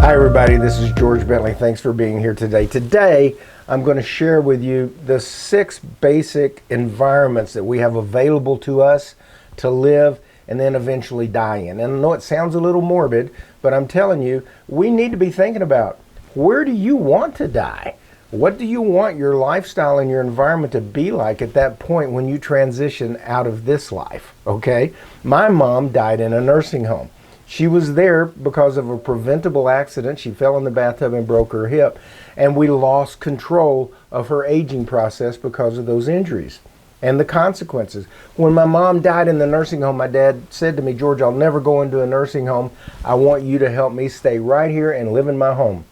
Hi everybody, this is George Bentley. Thanks for being here today. Today, I'm going to share with you the 6 basic environments that we have available to us to live and then eventually die in. And I know it sounds a little morbid, but I'm telling you, we need to be thinking about, where do you want to die? What do you want your lifestyle and your environment to be like at that point when you transition out of this life, okay? My mom died in a nursing home. She was there because of a preventable accident. She fell in the bathtub and broke her hip, and we lost control of her aging process because of those injuries and the consequences. When my mom died in the nursing home, my dad said to me, "George, I'll never go into a nursing home. I want you to help me stay right here and live in my home,"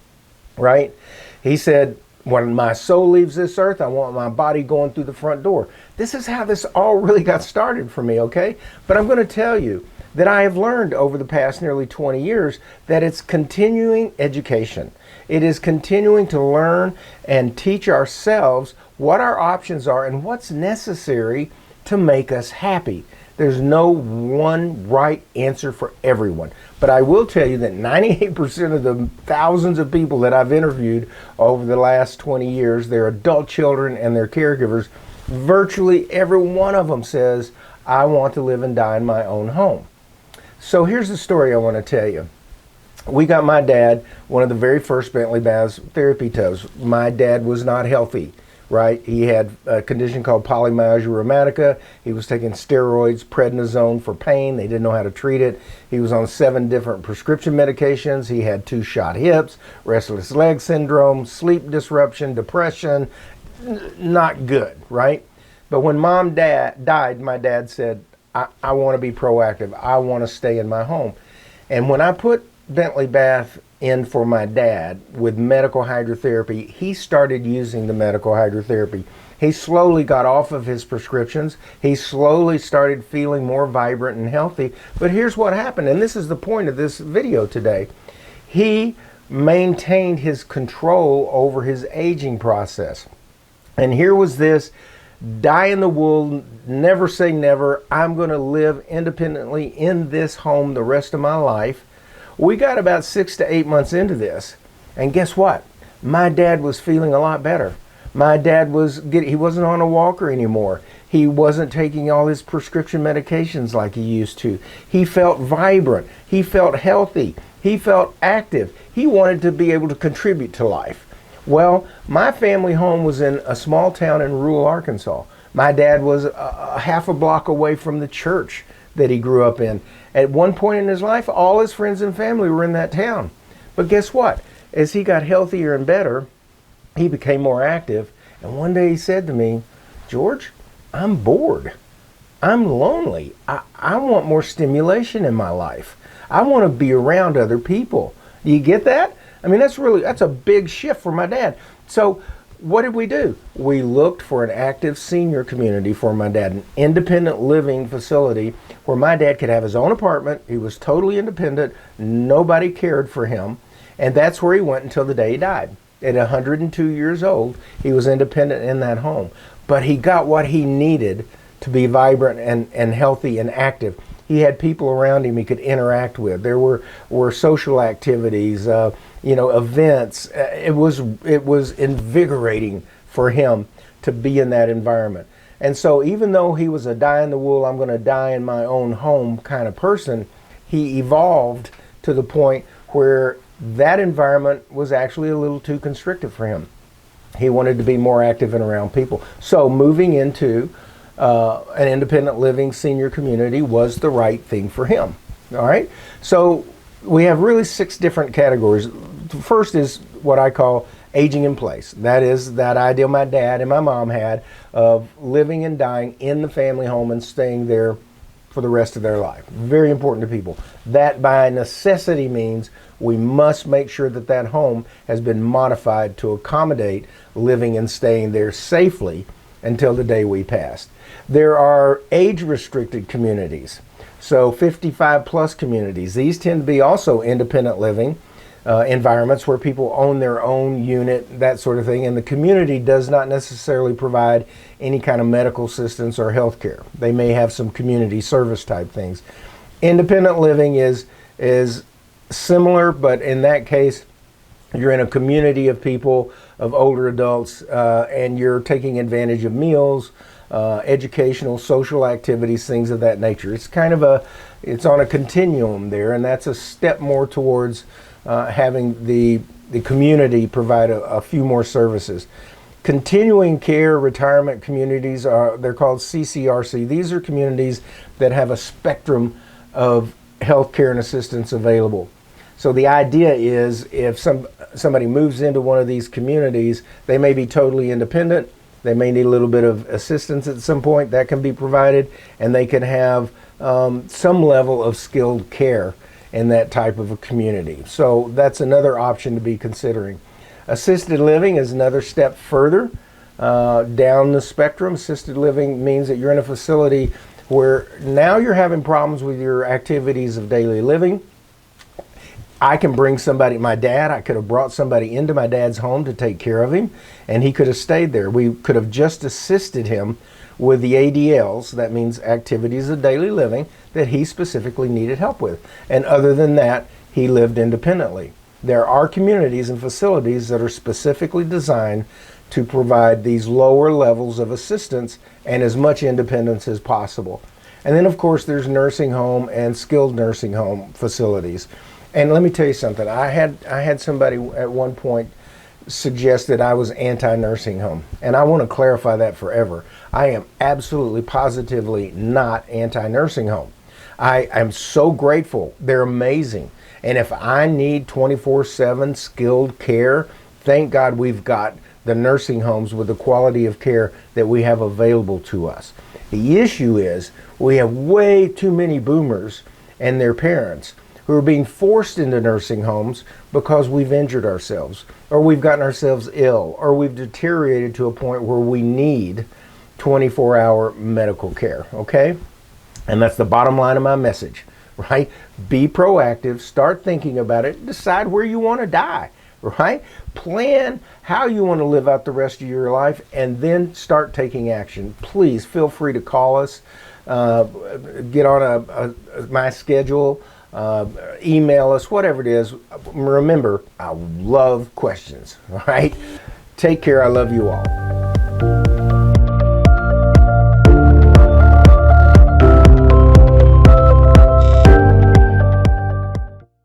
right? He said, "When my soul leaves this earth, I want my body going through the front door." This is how this all really got started for me, okay? But I'm going to tell you that I have learned over the past nearly 20 years that it's continuing education. It is continuing to learn and teach ourselves what our options are and what's necessary to make us happy. There's no one right answer for everyone. But I will tell you that 98% of the thousands of people that I've interviewed over the last 20 years, their adult children and their caregivers, virtually every one of them says, "I want to live and die in my own home." So here's the story I want to tell you. We got my dad one of the very first Bentley baths therapy tubs. My dad was not healthy, right? He had a condition called polymyalgia rheumatica. He was taking steroids, prednisone for pain. They didn't know how to treat it. He was on 7 different prescription medications. He had 2 shot hips, restless leg syndrome, sleep disruption, depression. Not good, right? But when mom died, my dad said, I want to be proactive. I want to stay in my home. And when I put Bentley bath in for my dad with medical hydrotherapy, he started using the medical hydrotherapy. He slowly got off of his prescriptions. He slowly started feeling more vibrant and healthy. But here's what happened, and this is the point of this video today. He maintained his control over his aging process. And here was this die in the wool, never say never, I'm going to live independently in this home the rest of my life. We got about 6 to 8 months into this, and guess what? My dad was feeling a lot better. My dad he wasn't on a walker anymore. He wasn't taking all his prescription medications like he used to. He felt vibrant. He felt healthy. He felt active. He wanted to be able to contribute to life. Well, my family home was in a small town in rural Arkansas. My dad was a half a block away from the church that he grew up in. At one point in his life, all his friends and family were in that town. But guess what? As he got healthier and better, he became more active. And one day he said to me, "George, I'm bored. I'm lonely. I want more stimulation in my life. I want to be around other people." Do you get that? I mean, that's a big shift for my dad. So what did we do? We looked for an active senior community for my dad, an independent living facility where my dad could have his own apartment. He was totally independent. Nobody cared for him. And that's where he went until the day he died. At 102 years old, he was independent in that home. But he got what he needed to be vibrant and healthy and active. He had people around him he could interact with. There were social activities, events. It was invigorating for him to be in that environment. And so even though he was a die in the wool, I'm going to die in my own home kind of person, he evolved to the point where that environment was actually a little too constrictive for him. He wanted to be more active and around people. So moving into an independent living senior community was the right thing for him. All right. So we have really 6 different categories. The first is what I call aging in place. That is that ideal my dad and my mom had of living and dying in the family home and staying there for the rest of their life. Very important to people. That by necessity means we must make sure that that home has been modified to accommodate living and staying there safely until the day we passed. There are age-restricted communities, so 55-plus communities. These tend to be also independent living environments where people own their own unit, that sort of thing, and the community does not necessarily provide any kind of medical assistance or health care. They may have some community service type things. Independent living is similar, but in that case, you're in a community of people, of older adults, and you're taking advantage of meals, educational, social activities, things of that nature. It's kind of it's on a continuum there, and that's a step more towards having the community provide a few more services. Continuing care retirement communities they're called CCRC. These are communities that have a spectrum of health care and assistance available. So the idea is if somebody moves into one of these communities, they may be totally independent. They may need a little bit of assistance at some point that can be provided, and they can have some level of skilled care in that type of a community. So that's another option to be considering. Assisted living is another step further down the spectrum. Assisted living means that you're in a facility where now you're having problems with your activities of daily living. I can bring somebody, my dad, I could have brought somebody into my dad's home to take care of him, and he could have stayed there. We could have just assisted him with the ADLs, that means activities of daily living, that he specifically needed help with. And other than that, he lived independently. There are communities and facilities that are specifically designed to provide these lower levels of assistance and as much independence as possible. And then, of course, there's nursing home and skilled nursing home facilities. And let me tell you something. I had somebody at one point suggest that I was anti-nursing home. And I want to clarify that forever. I am absolutely, positively not anti-nursing home. I am so grateful. They're amazing. And if I need 24/7 skilled care, thank God we've got the nursing homes with the quality of care that we have available to us. The issue is we have way too many boomers and their parents who are being forced into nursing homes because we've injured ourselves, or we've gotten ourselves ill, or we've deteriorated to a point where we need 24-hour medical care, okay? And that's the bottom line of my message, right? Be proactive, start thinking about it, decide where you want to die, right? Plan how you want to live out the rest of your life, and then start taking action. Please feel free to call us, get on my schedule, email us, whatever it is. Remember, I love questions, all right? Take care. I love you all.